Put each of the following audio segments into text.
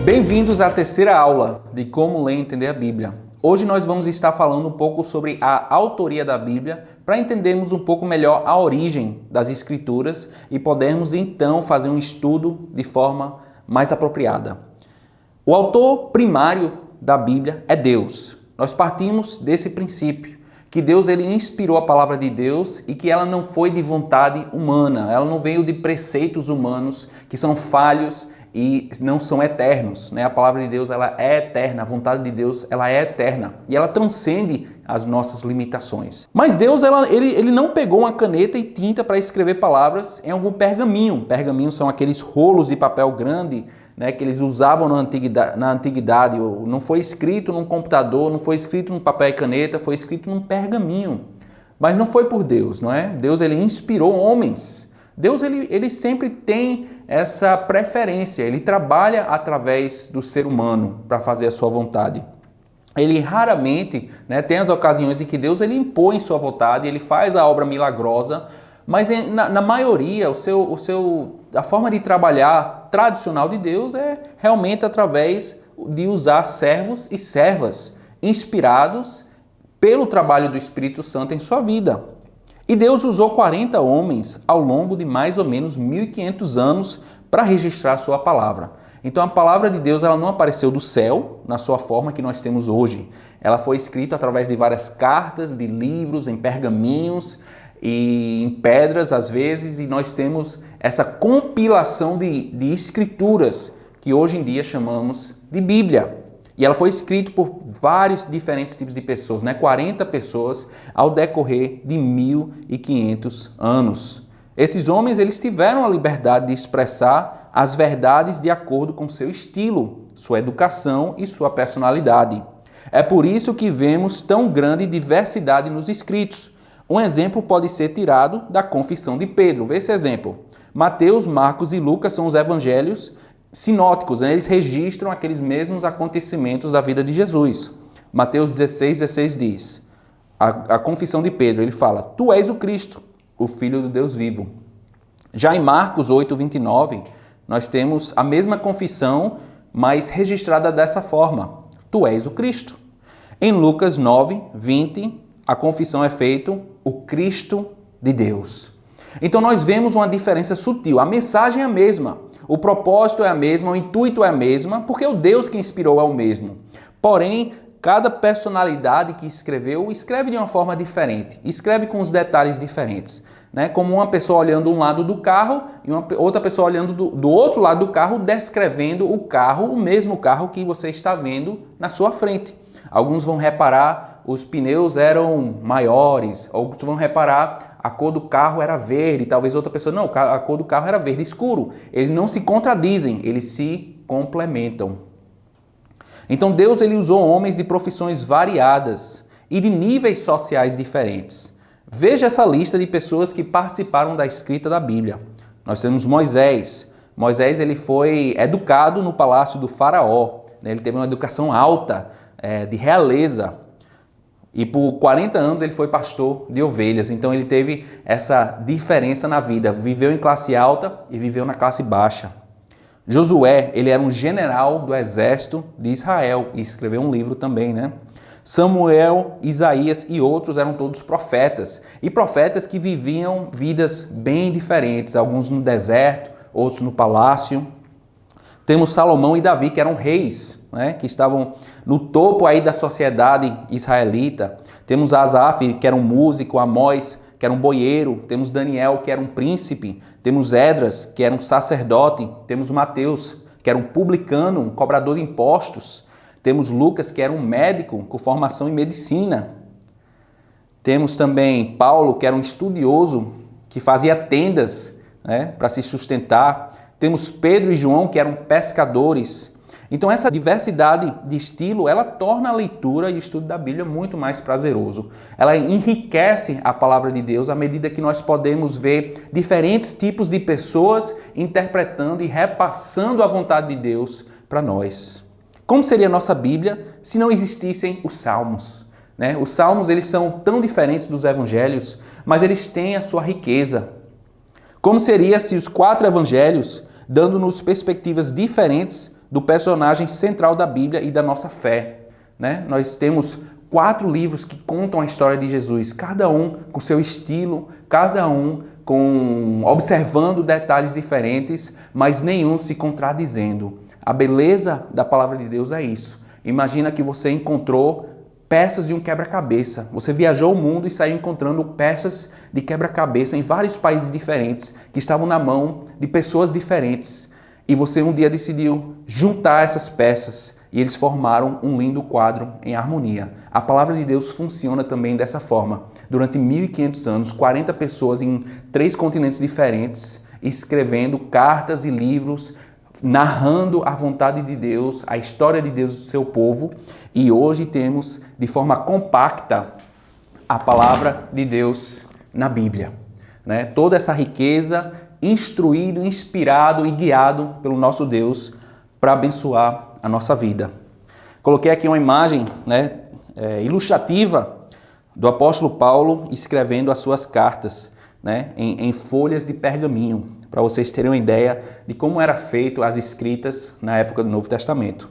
Bem-vindos à terceira aula de Como Ler e Entender a Bíblia. Hoje nós vamos estar falando um pouco sobre a autoria da Bíblia para entendermos um pouco melhor a origem das Escrituras e podermos então fazer um estudo de forma mais apropriada. O autor primário da Bíblia é Deus. Nós partimos desse princípio, que Deus ele inspirou a palavra de Deus e que ela não foi de vontade humana, ela não veio de preceitos humanos que são falhos e não são eternos, né? A palavra de Deus ela é eterna, a vontade de Deus ela é eterna e ela transcende as nossas limitações. Mas Deus ele não pegou uma caneta e tinta para escrever palavras em algum pergaminho. Pergaminhos são aqueles rolos de papel grande, né, que eles usavam na antiguidade. Não foi escrito num computador, não foi escrito num papel e caneta, foi escrito num pergaminho. Mas não foi por Deus, não é? Deus ele inspirou homens. Deus ele sempre tem essa preferência, ele trabalha através do ser humano para fazer a sua vontade. Ele raramente, né, tem as ocasiões em que Deus ele impõe sua vontade, ele faz a obra milagrosa, mas na maioria a forma de trabalhar tradicional de Deus é realmente através de usar servos e servas inspirados pelo trabalho do Espírito Santo em sua vida. E Deus usou 40 homens ao longo de mais ou menos 1.500 anos para registrar a sua palavra. Então a palavra de Deus ela não apareceu do céu na sua forma que nós temos hoje. Ela foi escrita através de várias cartas, de livros, em pergaminhos e em pedras às vezes. E nós temos essa compilação de escrituras que hoje em dia chamamos de Bíblia. E ela foi escrita por vários diferentes tipos de pessoas, né? 40 pessoas ao decorrer de 1.500 anos. Esses homens eles tiveram a liberdade de expressar as verdades de acordo com seu estilo, sua educação e sua personalidade. É por isso que vemos tão grande diversidade nos escritos. Um exemplo pode ser tirado da Confissão de Pedro. Vê esse exemplo. Mateus, Marcos e Lucas são os evangelhos sinóticos, né? Eles registram aqueles mesmos acontecimentos da vida de Jesus. Mateus 16 diz, a confissão de Pedro, ele fala, tu és o Cristo, o Filho do Deus vivo. Já em Marcos 8:29, nós temos a mesma confissão, mas registrada dessa forma, tu és o Cristo. Em Lucas 9:20, a confissão é feita, o Cristo de Deus. Então nós vemos uma diferença sutil, a mensagem é a mesma, o propósito é a mesma, o intuito é a mesma, porque o Deus que inspirou é o mesmo. Porém, cada personalidade que escreveu, escreve de uma forma diferente, escreve com os detalhes diferentes, né? Como uma pessoa olhando um lado do carro e outra pessoa olhando do outro lado do carro, descrevendo o carro, o mesmo carro que você está vendo na sua frente. Alguns vão reparar os pneus eram maiores, outros vão reparar a cor do carro era verde, talvez outra pessoa, não, a cor do carro era verde escuro. Eles não se contradizem, eles se complementam. Então Deus ele usou homens de profissões variadas e de níveis sociais diferentes. Veja essa lista de pessoas que participaram da escrita da Bíblia. Nós temos Moisés. Moisés ele foi educado no palácio do faraó, né? Ele teve uma educação alta, de realeza. E por 40 anos ele foi pastor de ovelhas, então ele teve essa diferença na vida, viveu em classe alta e viveu na classe baixa. Josué, ele era um general do exército de Israel e escreveu um livro também, né? Samuel, Isaías e outros eram todos profetas, e profetas que viviam vidas bem diferentes, alguns no deserto, outros no palácio. Temos Salomão e Davi, que eram reis, né, que estavam no topo aí da sociedade israelita. Temos Asaf, que era um músico, Amós, que era um boieiro. Temos Daniel, que era um príncipe. Temos Esdras, que era um sacerdote. Temos Mateus, que era um publicano, um cobrador de impostos. Temos Lucas, que era um médico com formação em medicina. Temos também Paulo, que era um estudioso, que fazia tendas, né, para se sustentar. Temos Pedro e João, que eram pescadores. Então essa diversidade de estilo, ela torna a leitura e o estudo da Bíblia muito mais prazeroso. Ela enriquece a palavra de Deus à medida que nós podemos ver diferentes tipos de pessoas interpretando e repassando a vontade de Deus para nós. Como seria a nossa Bíblia se não existissem os Salmos? Né? Os Salmos eles são tão diferentes dos Evangelhos, mas eles têm a sua riqueza. Como seria se os 4 Evangelhos dando-nos perspectivas diferentes do personagem central da Bíblia e da nossa fé, né? Nós temos 4 livros que contam a história de Jesus, cada um com seu estilo, cada um observando detalhes diferentes, mas nenhum se contradizendo. A beleza da palavra de Deus é isso. Imagina que você encontrou peças de um quebra-cabeça. Você viajou o mundo e saiu encontrando peças de quebra-cabeça em vários países diferentes, que estavam na mão de pessoas diferentes. E você um dia decidiu juntar essas peças e eles formaram um lindo quadro em harmonia. A palavra de Deus funciona também dessa forma. Durante 1500 anos, 40 pessoas em 3 continentes diferentes, escrevendo cartas e livros, narrando a vontade de Deus, a história de Deus do seu povo. E hoje temos, de forma compacta, a palavra de Deus na Bíblia, né? Toda essa riqueza, instruído, inspirado e guiado pelo nosso Deus para abençoar a nossa vida. Coloquei aqui uma imagem, né, ilustrativa do apóstolo Paulo escrevendo as suas cartas, né, em folhas de pergaminho, para vocês terem uma ideia de como era feito as escritas na época do Novo Testamento.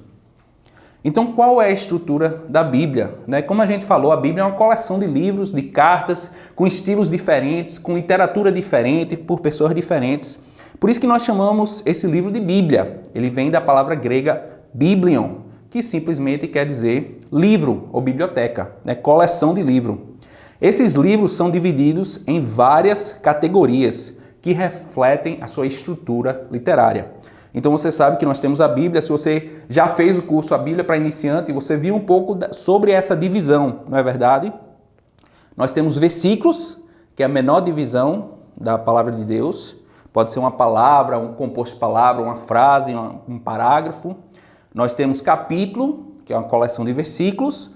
Então, qual é a estrutura da Bíblia? Como a gente falou, a Bíblia é uma coleção de livros, de cartas, com estilos diferentes, com literatura diferente, por pessoas diferentes. Por isso que nós chamamos esse livro de Bíblia. Ele vem da palavra grega biblion, que simplesmente quer dizer livro ou biblioteca, coleção de livro. Esses livros são divididos em várias categorias que refletem a sua estrutura literária. Então você sabe que nós temos a Bíblia. Se você já fez o curso A Bíblia para Iniciante, você viu um pouco sobre essa divisão, não é verdade? Nós temos versículos, que é a menor divisão da palavra de Deus. Pode ser uma palavra, um composto de palavra, uma frase, um parágrafo. Nós temos capítulo, que é uma coleção de versículos.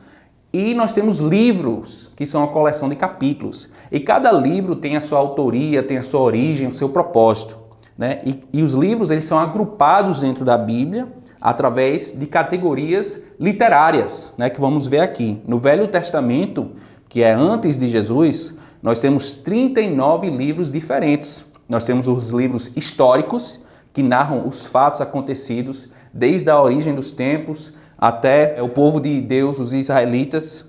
E nós temos livros, que são uma coleção de capítulos. E cada livro tem a sua autoria, tem a sua origem, o seu propósito, né? E os livros, eles são agrupados dentro da Bíblia através de categorias literárias, né, que vamos ver aqui. No Velho Testamento, que é antes de Jesus, nós temos 39 livros diferentes. Nós temos os livros históricos, que narram os fatos acontecidos desde a origem dos tempos até o povo de Deus, os israelitas.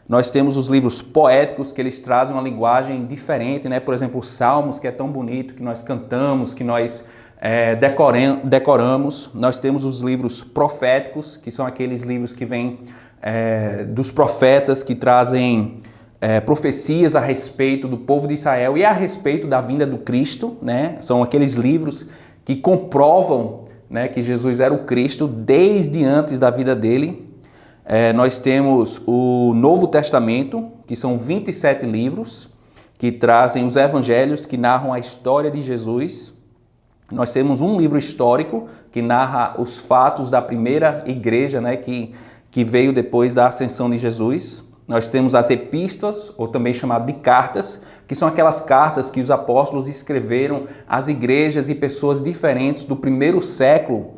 Nós temos os livros poéticos, que eles trazem uma linguagem diferente, né? Por exemplo, os Salmos, que é tão bonito, que nós cantamos, que nós decoramos. Nós temos os livros proféticos, que são aqueles livros que vêm dos profetas, que trazem profecias a respeito do povo de Israel e a respeito da vinda do Cristo, né? São aqueles livros que comprovam, né, que Jesus era o Cristo desde antes da vida dele. Nós temos o Novo Testamento, que são 27 livros, que trazem os evangelhos, que narram a história de Jesus. Nós temos um livro histórico, que narra os fatos da primeira igreja, né, que veio depois da ascensão de Jesus. Nós temos as epístolas, ou também chamado de cartas, que são aquelas cartas que os apóstolos escreveram às igrejas e pessoas diferentes do primeiro século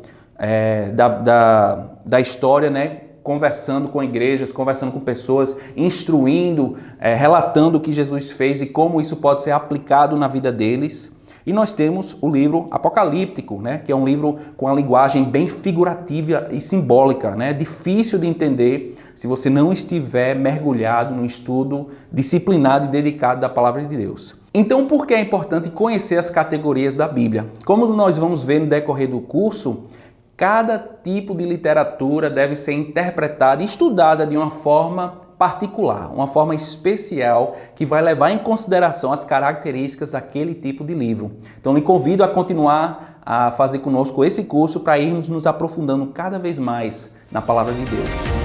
da história, né? Conversando com igrejas, conversando com pessoas, instruindo, relatando o que Jesus fez e como isso pode ser aplicado na vida deles. E nós temos o livro apocalíptico, né? Que é um livro com a linguagem bem figurativa e simbólica, né? Difícil de entender se você não estiver mergulhado no estudo disciplinado e dedicado da palavra de Deus. Então, por que é importante conhecer as categorias da Bíblia? Como nós vamos ver no decorrer do curso, cada tipo de literatura deve ser interpretada e estudada de uma forma particular, uma forma especial que vai levar em consideração as características daquele tipo de livro. Então, lhe convido a continuar a fazer conosco esse curso para irmos nos aprofundando cada vez mais na palavra de Deus.